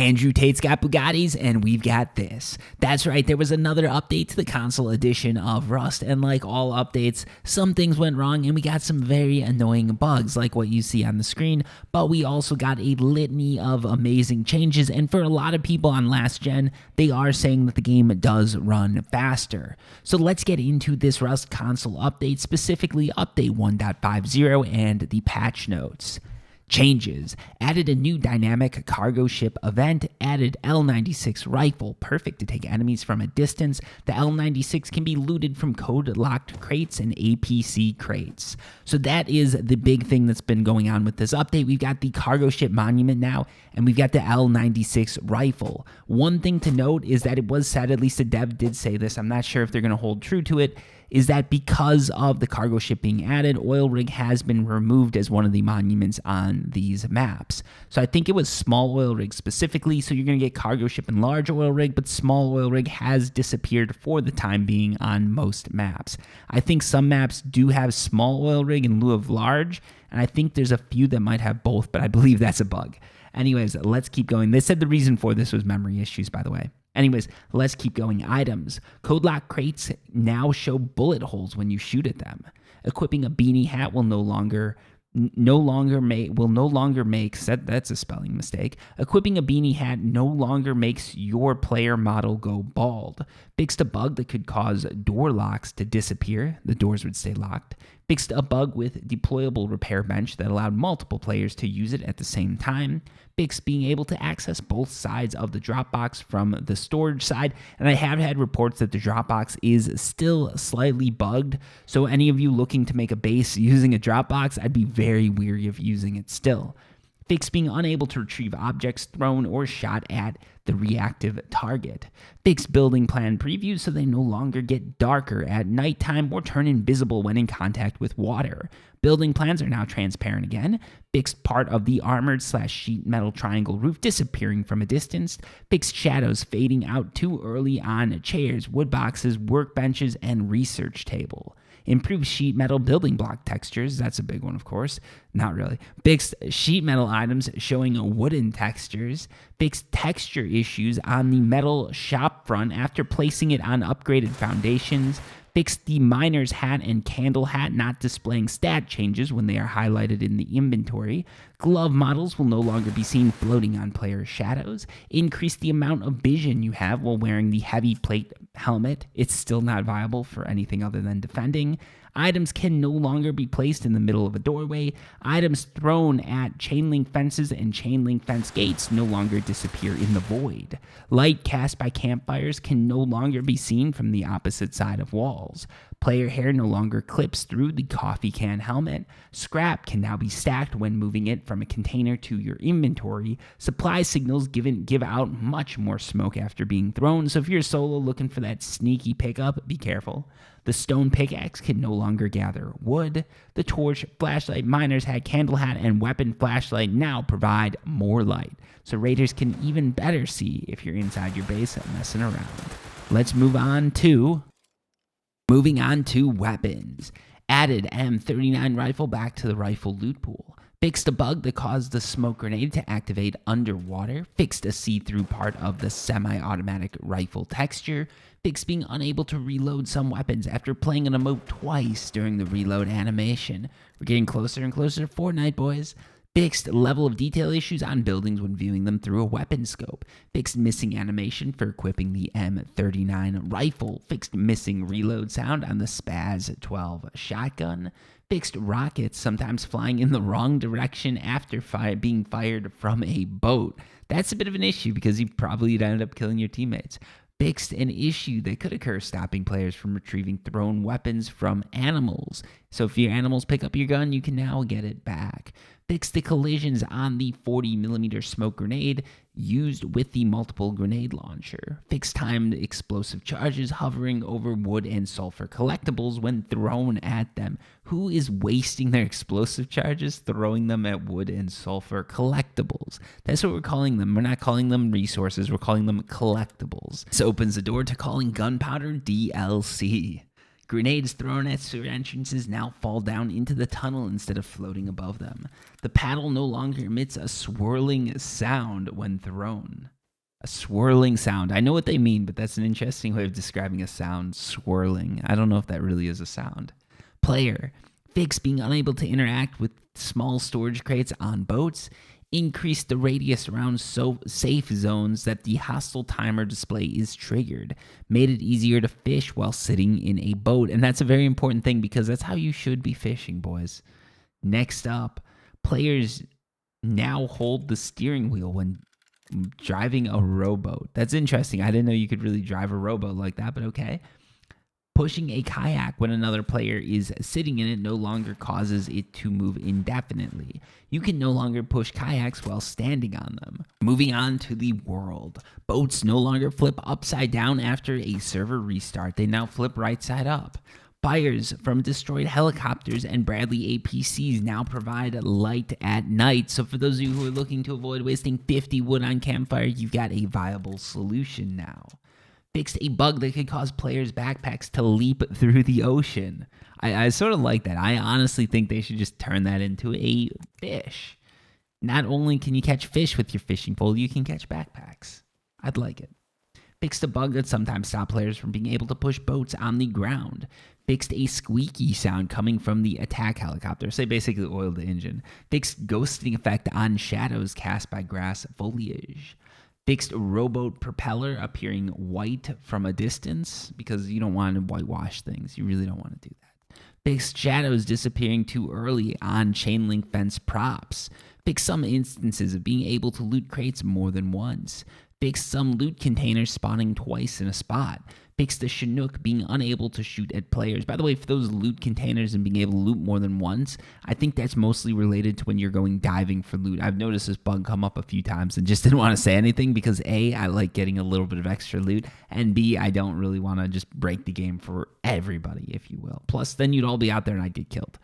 Andrew Tate's got Bugattis, and we've got this. That's right, there was another update to the console edition of Rust, and like all updates, some things went wrong, and we got some very annoying bugs, like what you see on the screen, but we also got a litany of amazing changes, and for a lot of people on last gen, they are saying that the game does run faster. So let's get into this Rust console update, specifically update 1.50 and the patch notes. Changes. Added a new dynamic cargo ship event. Added L96 rifle, perfect to take enemies from a distance. The L96 can be looted from code-locked crates and APC crates. So that is the big thing that's been going on with this update. We've got the cargo ship monument now, and we've got the L96 rifle. One thing to note is that it was said, at least a dev did say this, I'm not sure if they're going to hold true to it, is that because of the cargo ship being added, Oil Rig has been removed as one of the monuments on these maps. So I think it was small Oil Rig specifically, so you're going to get cargo ship and large Oil Rig, but small Oil Rig has disappeared for the time being on most maps. I think some maps do have small Oil Rig in lieu of large, and I think there's a few that might have both, but I believe that's a bug. Anyways, let's keep going. They said the reason for this was memory issues, by the way. Anyways, let's keep going. Items. Code lock crates now show bullet holes when you shoot at them. Equipping a beanie hat will no longer makes that's a spelling mistake. Equipping a beanie hat no longer makes your player model go bald. Fixed a bug that could cause door locks to disappear. The doors would stay locked. Fixed a bug with deployable repair bench that allowed multiple players to use it at the same time. Fixed being able to access both sides of the Dropbox from the storage side. And I have had reports that the Dropbox is still slightly bugged. So any of you looking to make a base using a Dropbox, I'd be very weary of using it still. Fixed being unable to retrieve objects thrown or shot at the reactive target. Fixed building plan previews so they no longer get darker at nighttime or turn invisible when in contact with water. Building plans are now transparent again. Fixed part of the armored/sheet metal triangle roof disappearing from a distance. Fixed shadows fading out too early on chairs, wood boxes, workbenches, and research table. Improved sheet metal building block textures. That's a big one, of course. Not really. Fixed sheet metal items showing wooden textures. Fixed texture issues on the metal shop front after placing it on upgraded foundations. Fixed the miner's hat and candle hat not displaying stat changes when they are highlighted in the inventory. Glove models will no longer be seen floating on player shadows. Increase the amount of vision you have while wearing the heavy plate helmet. It's still not viable for anything other than defending. Items can no longer be placed in the middle of a doorway. Items thrown at chain link fences and chain link fence gates no longer disappear in the void. Light cast by campfires can no longer be seen from the opposite side of walls. Player hair no longer clips through the coffee can helmet. Scrap can now be stacked when moving it from a container to your inventory. Supply signals give out much more smoke after being thrown, so if you're solo looking for that sneaky pickup, be careful. The stone pickaxe can no longer gather wood. The torch, flashlight, miner's hat, candle hat, and weapon flashlight now provide more light, so raiders can even better see if you're inside your base messing around. Let's Moving on to weapons. Added M39 rifle back to the rifle loot pool. Fixed a bug that caused the smoke grenade to activate underwater. Fixed a see-through part of the semi-automatic rifle texture. Fixed being unable to reload some weapons after playing an emote twice during the reload animation. We're getting closer and closer to Fortnite, boys. Fixed level of detail issues on buildings when viewing them through a weapon scope. Fixed missing animation for equipping the M39 rifle. Fixed missing reload sound on the Spaz 12 shotgun. Fixed rockets sometimes flying in the wrong direction after being fired from a boat. That's a bit of an issue because you probably ended up killing your teammates. Fixed an issue that could occur stopping players from retrieving thrown weapons from animals. So if your animals pick up your gun, you can now get it back. Fixed the collisions on the 40mm smoke grenade used with the multiple grenade launcher. Fixed timed explosive charges hovering over wood and sulfur collectibles when thrown at them. Who is wasting their explosive charges throwing them at wood and sulfur collectibles? That's what we're calling them. We're not calling them resources. We're calling them collectibles. This opens the door to calling gunpowder DLC. Grenades thrown at sewer entrances now fall down into the tunnel instead of floating above them. The paddle no longer emits a swirling sound when thrown. A swirling sound. I know what they mean, but that's an interesting way of describing a sound. Swirling. I don't know if that really is a sound. Player. Fix being unable to interact with small storage crates on boats. Increase the radius around safe zones that the hostile timer display is triggered. Made it easier to fish while sitting in a boat. And that's a very important thing because that's how you should be fishing, boys. Next up, players now hold the steering wheel when driving a rowboat. That's interesting. I didn't know you could really drive a rowboat like that, but okay. Pushing a kayak when another player is sitting in it no longer causes it to move indefinitely. You can no longer push kayaks while standing on them. Moving on to the world. Boats no longer flip upside down after a server restart. They now flip right side up. Fires from destroyed helicopters and Bradley APCs now provide light at night. So for those of you who are looking to avoid wasting 50 wood on campfire, you've got a viable solution now. Fixed a bug that could cause players' backpacks to leap through the ocean. I sort of like that. I honestly think they should just turn that into a fish. Not only can you catch fish with your fishing pole, you can catch backpacks. I'd like it. Fixed a bug that sometimes stopped players from being able to push boats on the ground. Fixed a squeaky sound coming from the attack helicopter. So they basically oiled the engine. Fixed ghosting effect on shadows cast by grass foliage. Fixed rowboat propeller appearing white from a distance because you don't want to whitewash things. You really don't want to do that. Fixed shadows disappearing too early on chain link fence props. Fixed some instances of being able to loot crates more than once. Fixed some loot containers spawning twice in a spot. Fixed the Chinook being unable to shoot at players. By the way, for those loot containers and being able to loot more than once, I think that's mostly related to when you're going diving for loot. I've noticed this bug come up a few times and just didn't want to say anything because A, I like getting a little bit of extra loot, and B, I don't really want to just break the game for everybody, if you will. Plus, then you'd all be out there and I'd get killed.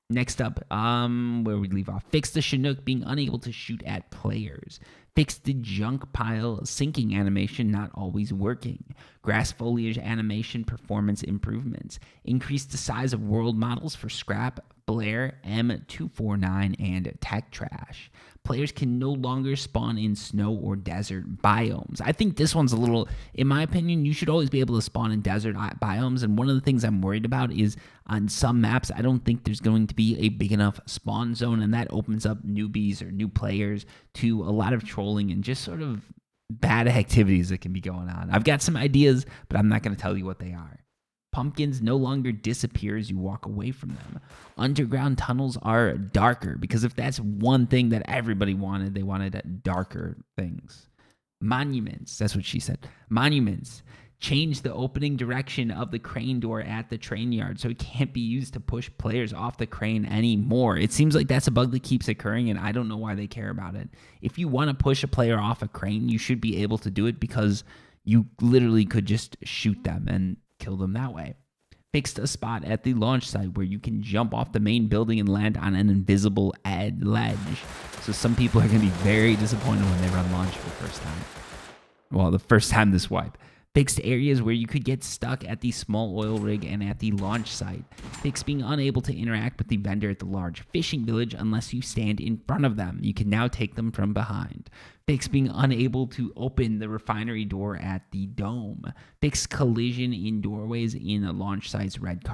Next up, where we leave off. Fix the Chinook being unable to shoot at players. Fix the junk pile sinking animation not always working. Grass foliage animation performance improvements. Increase the size of world models for Scrap, Blair, M249, and Tech Trash. Players can no longer spawn in snow or desert biomes. I think this one's a little, in my opinion, you should always be able to spawn in desert biomes. And one of the things I'm worried about is on some maps, I don't think there's going to be a big enough spawn zone. And that opens up newbies or new players to a lot of trolling and just sort of bad activities that can be going on. I've got some ideas, but I'm not going to tell you what they are. Pumpkins no longer disappear as you walk away from them. Underground tunnels are darker because if that's one thing that everybody wanted, they wanted darker things. Monuments, that's what she said. Monuments change the opening direction of the crane door at the train yard so it can't be used to push players off the crane anymore. It seems like that's a bug that keeps occurring and I don't know why they care about it. If you want to push a player off a crane, you should be able to do it because you literally could just shoot them and kill them that way. Fixed a spot at the launch site where you can jump off the main building and land on an invisible ledge. So some people are going to be very disappointed when they run launch for the first time. Well, the first time this wipe. Fixed areas where you could get stuck at the small oil rig and at the launch site. Fixed being unable to interact with the vendor at the large fishing village unless you stand in front of them. You can now take them from behind. Fixed being unable to open the refinery door at the dome. Fixed collision in doorways in a launch site's red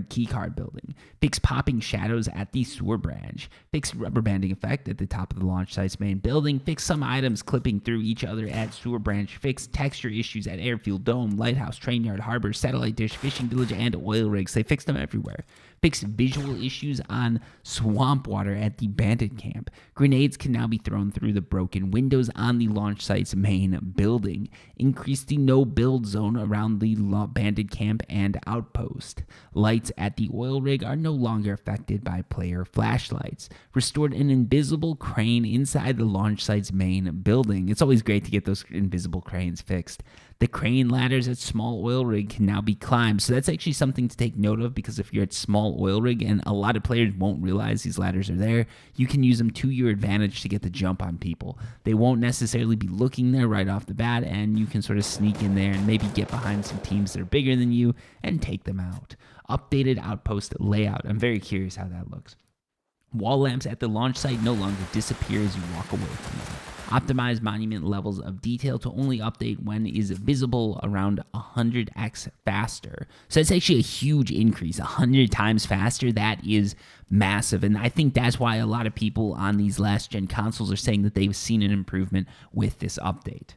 key card building. Fixed popping shadows at the sewer branch. Fixed rubber banding effect at the top of the launch site's main building. Fixed some items clipping through each other at sewer branch. Fixed texture issues at airfield, dome, lighthouse, train yard, harbor, satellite dish, fishing village, and oil rigs. They fixed them everywhere. Fixed visual issues on swamp water at the bandit camp. Grenades can now be thrown through the broken windows on the launch site's main building. Increased the no-build zone around the bandit camp and outpost. Lights at the oil rig are no longer affected by player flashlights. Restored an invisible crane inside the launch site's main building. It's always great to get those invisible cranes fixed. The crane ladders at small oil rig can now be climbed. So that's actually something to take note of because if you're at small oil rig and a lot of players won't realize these ladders are there, you can use them to your advantage to get the jump on people. They won't necessarily be looking there right off the bat and you can sort of sneak in there and maybe get behind some teams that are bigger than you and take them out. Updated outpost layout. I'm very curious how that looks. Wall lamps at the launch site no longer disappear as you walk away from them. Optimize monument levels of detail to only update when is visible around 100x faster. So it's actually a huge increase, 100 times faster. That is massive. And I think that's why a lot of people on these last gen consoles are saying that they've seen an improvement with this update.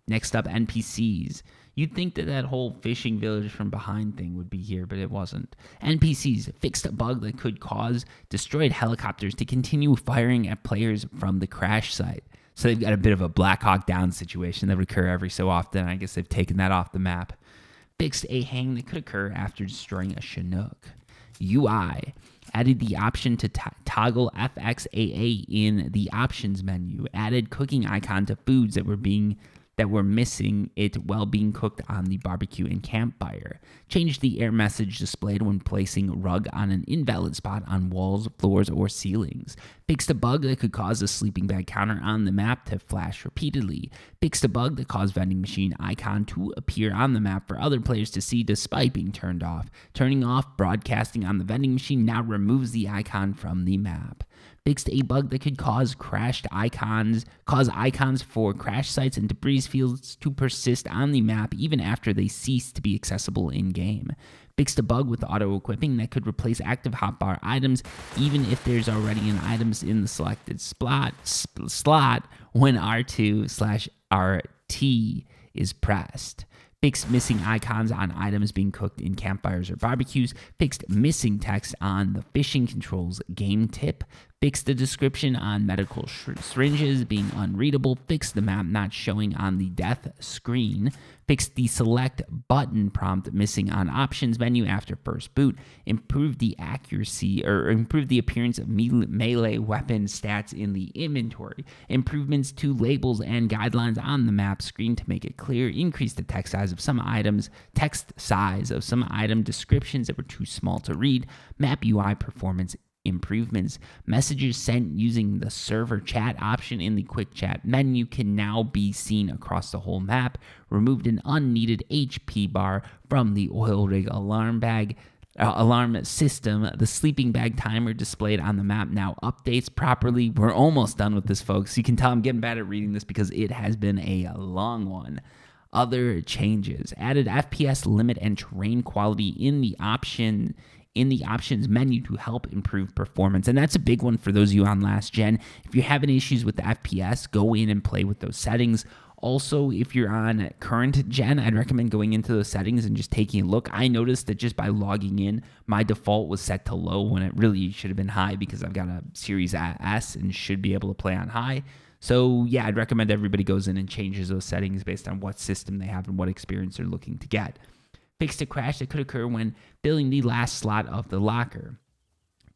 Next up, NPCs. You'd think that that whole fishing village from behind thing would be here, but it wasn't. NPCs fixed a bug that could cause destroyed helicopters to continue firing at players from the crash site. So they've got a bit of a Black Hawk Down situation that would occur every so often. I guess they've taken that off the map. Fixed a hang that could occur after destroying a Chinook. UI added the option to toggle FXAA in the options menu. Added cooking icon to foods that were missing it while being cooked on the barbecue and campfire. Changed the error message displayed when placing rug on an invalid spot on walls, floors, or ceilings. Fixed a bug that could cause a sleeping bag counter on the map to flash repeatedly. Fixed a bug that caused vending machine icon to appear on the map for other players to see despite being turned off. Turning off broadcasting on the vending machine now removes the icon from the map. Fixed a bug that could cause icons for crash sites and debris fields to persist on the map even after they cease to be accessible in-game. Fixed a bug with auto-equipping that could replace active hotbar items even if there's already an items in the selected slot when R2/RT is pressed. Fixed missing icons on items being cooked in campfires or barbecues. Fixed missing text on the fishing controls game tip. Fixed the description on medical syringes being unreadable. Fixed the map not showing on the death screen. Fixed the select button prompt missing on options menu after first boot. Improved the appearance of melee weapon stats in the inventory. Improvements to labels and guidelines on the map screen to make it clear. Increased the text size of some items item descriptions that were too small to read. Map UI performance improvements. Messages sent using the server chat option in the quick chat menu can now be seen across the whole map. Removed an unneeded HP bar from the oil rig alarm system. The sleeping bag timer displayed on the map now updates properly. We're almost done with this, folks. You can tell I'm getting bad at reading this because it has been a long one. Other changes. Added FPS limit and terrain quality in the options menu to help improve performance. And that's a big one for those of you on last gen. If you're having issues with the FPS, go in and play with those settings. Also, if you're on current gen, I'd recommend going into those settings and just taking a look. I noticed that just by logging in, my default was set to low when it really should have been high because I've got a Series S and should be able to play on high. So yeah, I'd recommend everybody goes in and changes those settings based on what system they have and what experience they're looking to get. Fixed a crash that could occur when filling the last slot of the locker.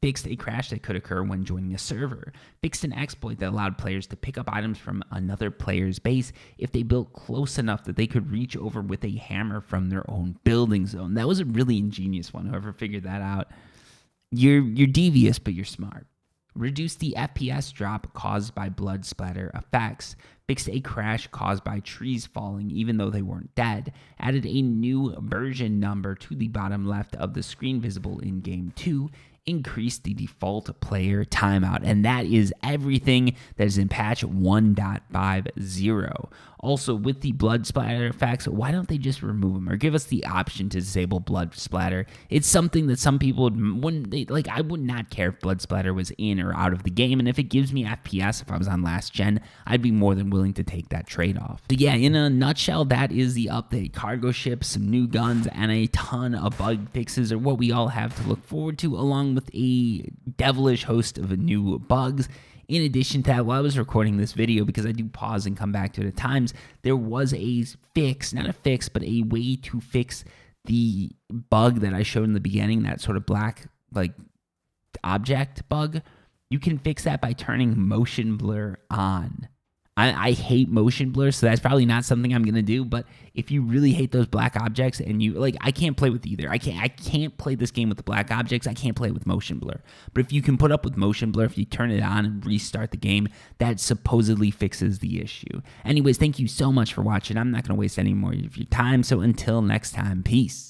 Fixed a crash that could occur when joining a server. Fixed an exploit that allowed players to pick up items from another player's base if they built close enough that they could reach over with a hammer from their own building zone. That was a really ingenious one. Whoever figured that out, you're devious, but you're smart. Reduced the FPS drop caused by blood splatter effects. Fixed a crash caused by trees falling even though they weren't dead. Added a new version number to the bottom left of the screen visible in Game 2. Increased the default player timeout. And that is everything that is in patch 1.50. Also, with the blood splatter effects, why don't they just remove them or give us the option to disable blood splatter? It's something that some people wouldn't like. I would not care if blood splatter was in or out of the game, and if it gives me FPS if I was on last gen, I'd be more than willing to take that trade-off. So yeah, in a nutshell, that is the update. Cargo ships, some new guns, and a ton of bug fixes are what we all have to look forward to, along with a devilish host of new bugs. In addition to that, while I was recording this video, because I do pause and come back to it at times, there was a fix, not a fix, but a way to fix the bug that I showed in the beginning, that sort of black like object bug. You can fix that by turning motion blur on. I hate motion blur, so that's probably not something I'm gonna do. But if you really hate those black objects and you like, I can't play with either. I can't play this game with the black objects. I can't play with motion blur. But if you can put up with motion blur, if you turn it on and restart the game, that supposedly fixes the issue. Anyways, thank you so much for watching. I'm not gonna waste any more of your time. So until next time, peace.